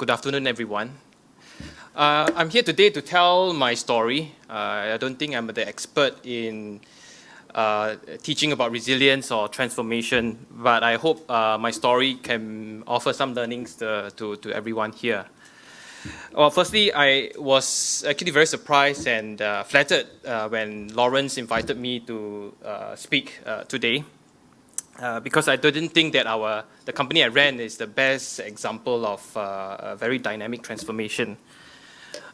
Good afternoon, everyone. I'm here today to tell my story. I don't think I'm the expert in teaching about resilience or transformation, but I hope my story can offer some learnings to everyone here. Well, firstly, I was actually very surprised and flattered when Lawrence invited me to speak today. Because I didn't think that the company I ran is the best example of a very dynamic transformation.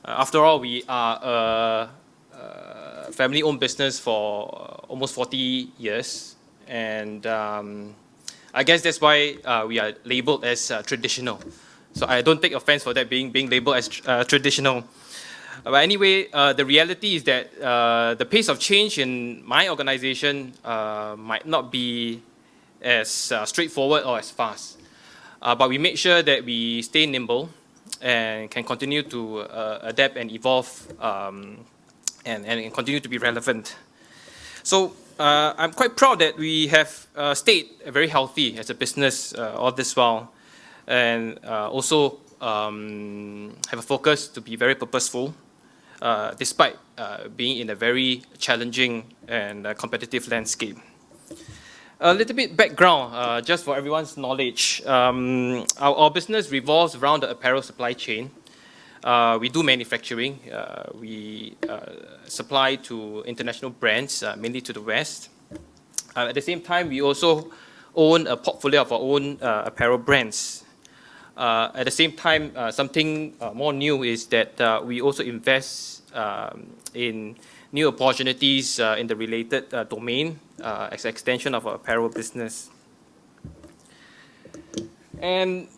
After all, we are a family-owned business for almost 40 years, and I guess that's why we are labeled as traditional. So I don't take offense for that being labeled as traditional. But anyway, the reality is that the pace of change in my organization might not be as straightforward or as fast. But we make sure that we stay nimble and can continue to adapt and evolve and continue to be relevant. So I'm quite proud that we have stayed very healthy as a business all this while, and also have a focus to be very purposeful despite being in a very challenging and competitive landscape. A little bit background, just for everyone's knowledge. Our business revolves around the apparel supply chain. We do manufacturing. We supply to international brands, mainly to the West. At the same time, we also own a portfolio of our own apparel brands. At the same time, something more new is that we also invest in new opportunities in the related domain as an extension of our apparel business. And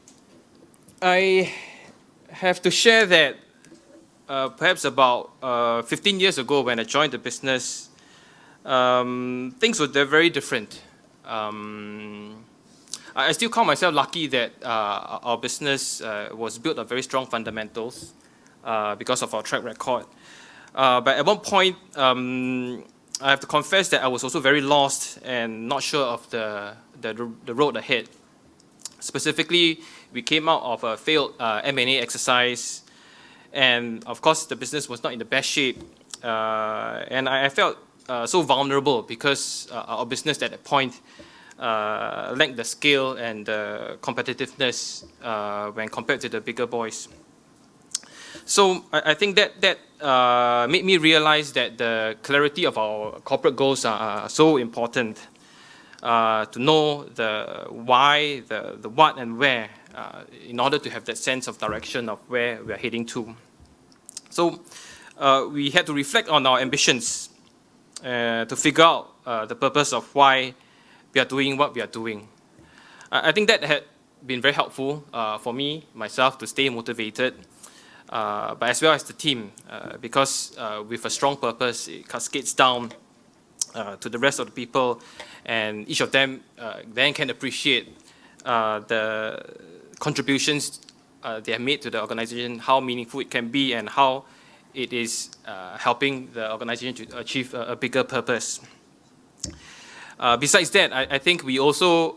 I have to share that perhaps about 15 years ago when I joined the business, things were very different. I still count myself lucky that our business was built on very strong fundamentals because of our track record. But at one point, I have to confess that I was also very lost and not sure of the road ahead. Specifically, we came out of a failed M&A exercise, and of course, the business was not in the best shape. And I felt so vulnerable because our business at that point lacked the scale and the competitiveness when compared to the bigger boys. So I think that made me realize that the clarity of our corporate goals are so important. To know the why, the what and where, in order to have that sense of direction of where we are heading to. So we had to reflect on our ambitions to figure out the purpose of why we are doing what we are doing. I think that had been very helpful for me, myself, to stay motivated. But as well as the team, because with a strong purpose, it cascades down to the rest of the people, and each of them then can appreciate the contributions they have made to the organization, how meaningful it can be, and how it is helping the organization to achieve a bigger purpose. Besides that, I think we also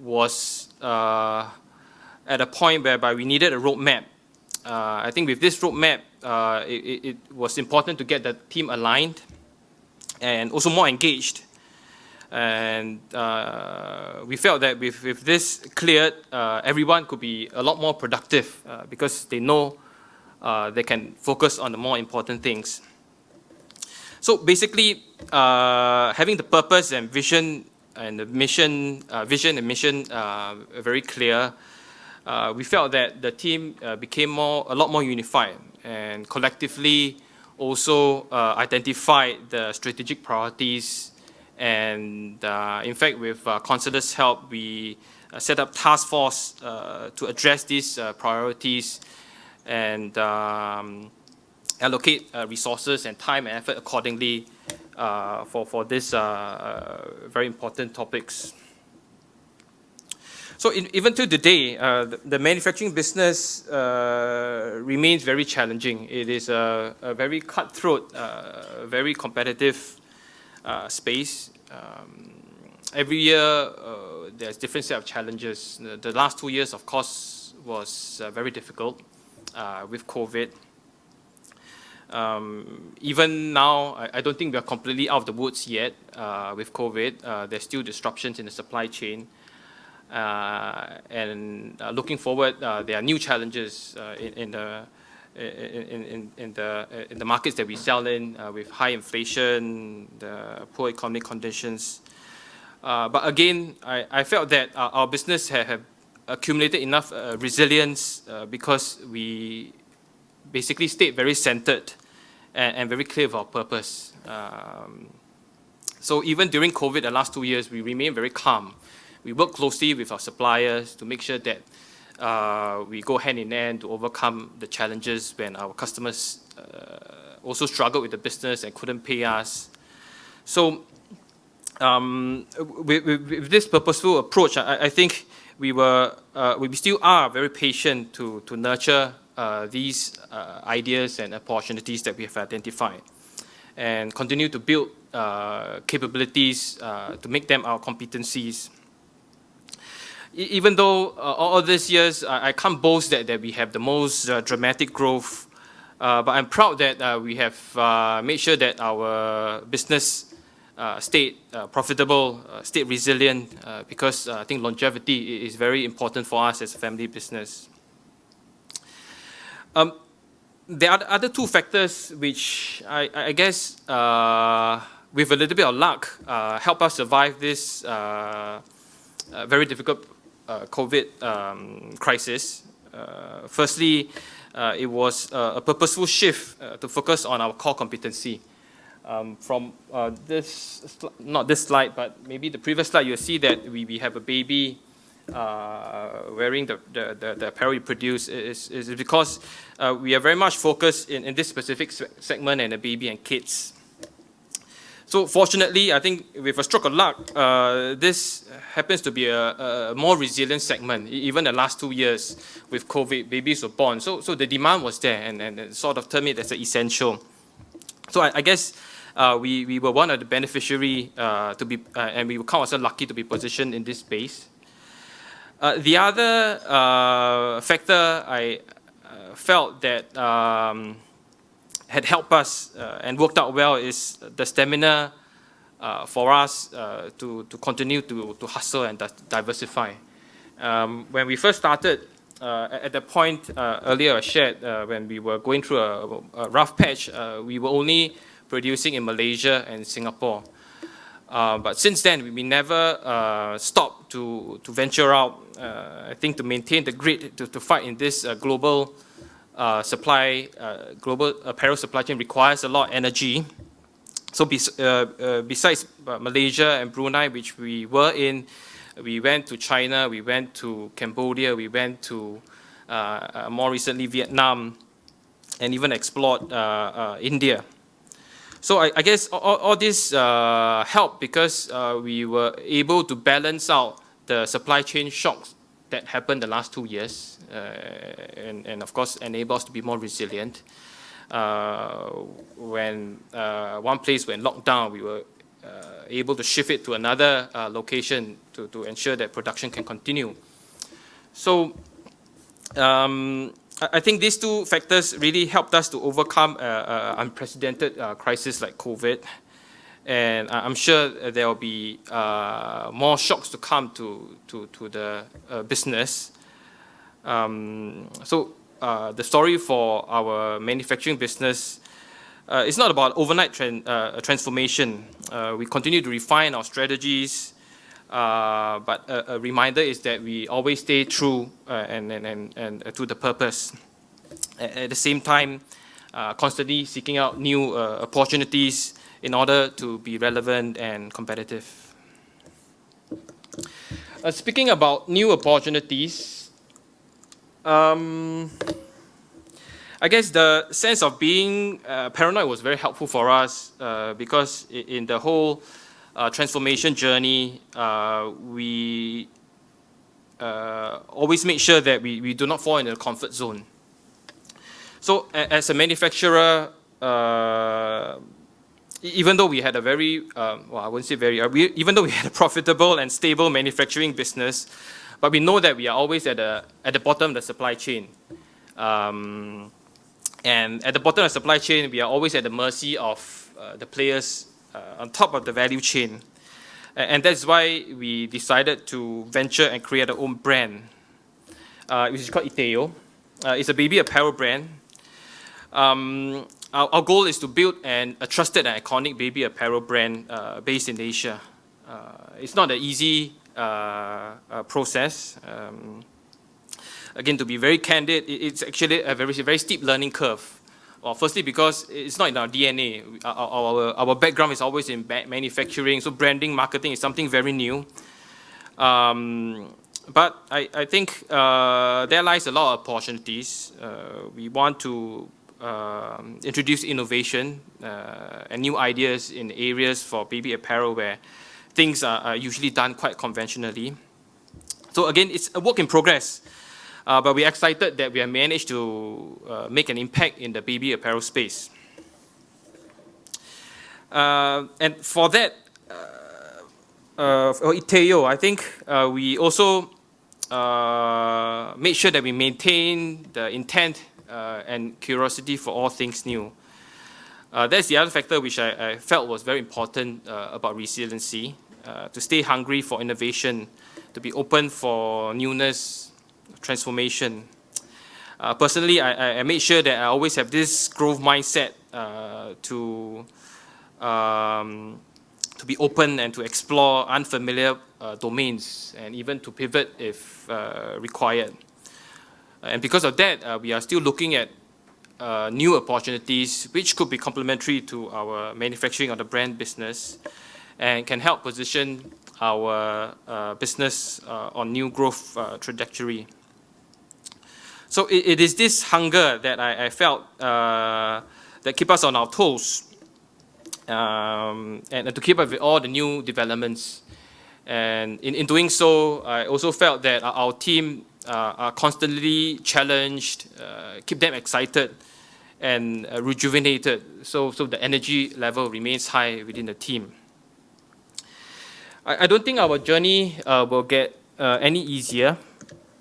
was at a point whereby we needed a roadmap. I think with this roadmap, it was important to get the team aligned and also more engaged. And we felt that with this cleared, everyone could be a lot more productive because they know they can focus on the more important things. So basically, having the purpose and vision and the mission, very clear, we felt that the team became a lot more unified and collectively also identified the strategic priorities. And in fact, with Consider's help, we set up task force to address these priorities and allocate resources and time and effort accordingly for these very important topics. So even to today, the manufacturing business remains very challenging. It is a very cutthroat, very competitive space. Every year, there's different set of challenges. The last 2 years, of course, was very difficult with COVID. Even now, I don't think we are completely out of the woods yet with COVID. There's still disruptions in the supply chain. And looking forward, there are new challenges in the markets that we sell in, with high inflation, the poor economic conditions. But again, I felt that our business have accumulated enough resilience because we basically stayed very centered and very clear of our purpose. So even during COVID, the last 2 years, we remained very calm. We work closely with our suppliers to make sure that we go hand in hand to overcome the challenges when our customers also struggled with the business and couldn't pay us. So with this purposeful approach, I think we still are very patient to nurture these ideas and opportunities that we have identified, and continue to build capabilities to make them our competencies. Even though all these years, I can't boast that we have the most dramatic growth, but I'm proud that we have made sure that our business stayed profitable, stayed resilient, because I think longevity is very important for us as a family business. There are other two factors which I guess with a little bit of luck help us survive this very difficult COVID crisis. Firstly, it was a purposeful shift to focus on our core competency. From not this slide, but maybe the previous slide, you'll see that we have a baby wearing the apparel we produce is because we are very much focused in this specific segment, and the baby and kids. So fortunately, I think with a stroke of luck, this happens to be a more resilient segment. Even the last 2 years with COVID, babies were born. So the demand was there, and sort of termed it as an essential. So I guess we were one of the beneficiary to be, and we count ourselves lucky to be positioned in this space. The other factor I felt that had helped us and worked out well is the stamina for us to continue to hustle and diversify. When we first started, at the point earlier I shared, when we were going through a rough patch, we were only producing in Malaysia and Singapore. But since then, we never stopped to venture out. I think to maintain the grit to fight in this global global apparel supply chain requires a lot of energy. So besides Malaysia and Brunei, which we were in, we went to China, we went to Cambodia, we went to more recently Vietnam, and even explored India. So I guess all this helped because we were able to balance out the supply chain shocks that happened the last 2 years, and of course enable us to be more resilient. When one place went locked down, we were able to shift it to another location to ensure that production can continue. So I think these two factors really helped us to overcome an unprecedented crisis like COVID. And I'm sure there will be more shocks to come to the business. So the story for our manufacturing business is not about overnight transformation. We continue to refine our strategies, but a reminder is that we always stay true and to the purpose. At the same time, constantly seeking out new opportunities in order to be relevant and competitive. Speaking about new opportunities, I guess the sense of being paranoid was very helpful for us because in the whole transformation journey, we always make sure that we do not fall into the comfort zone. So as a manufacturer, even though we had a very, well, I wouldn't say very, even though we had a profitable and stable manufacturing business, but we know that we are always at the bottom of the supply chain. And at the bottom of the supply chain, we are always at the mercy of the players on top of the value chain. And that's why we decided to venture and create our own brand, which is called TEO. It's a baby apparel brand. Our goal is to build a trusted and iconic baby apparel brand based in Asia. It's not an easy process. Again, to be very candid, it's actually a very steep learning curve. Well, firstly, because it's not in our DNA. Our background is always in manufacturing, so branding, marketing is something very new. But I think there lies a lot of opportunities. We want to introduce innovation and new ideas in areas for baby apparel where things are usually done quite conventionally. So again, it's a work in progress, but we're excited that we have managed to make an impact in the baby apparel space. And for that, for TEO, I think we also made sure that we maintain the intent and curiosity for all things new. That's the other factor which I felt was very important about resiliency, to stay hungry for innovation, to be open for newness, transformation. Personally, I made sure that I always have this growth mindset to be open and to explore unfamiliar domains and even to pivot if required. And because of that, we are still looking at new opportunities which could be complementary to our manufacturing or the brand business and can help position our business on new growth trajectory. So it is this hunger that I felt that keep us on our toes and to keep up with all the new developments. And in doing so, I also felt that our team are constantly challenged, keep them excited and rejuvenated, so the energy level remains high within the team. I don't think our journey will get any easier,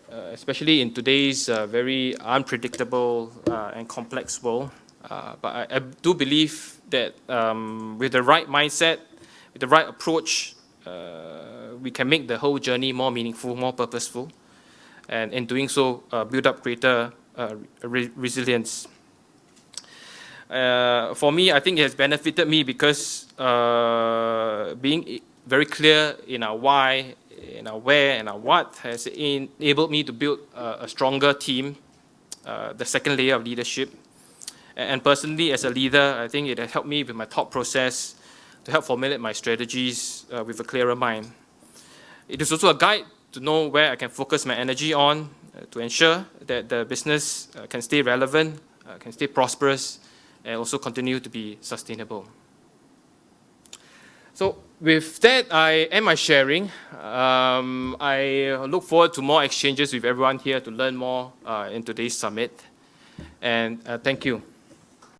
especially in today's very unpredictable and complex world. But I do believe that with the right mindset, with the right approach, we can make the whole journey more meaningful, more purposeful, and in doing so, build up greater resilience. For me, I think it has benefited me because being very clear in our why, in our where, and our what has enabled me to build a stronger team, the second layer of leadership. And personally, as a leader, I think it has helped me with my thought process to help formulate my strategies with a clearer mind. It is also a guide to know where I can focus my energy on to ensure that the business can stay relevant, can stay prosperous, and also continue to be sustainable. So with that, I end my sharing. I look forward to more exchanges with everyone here to learn more in today's summit. And thank you.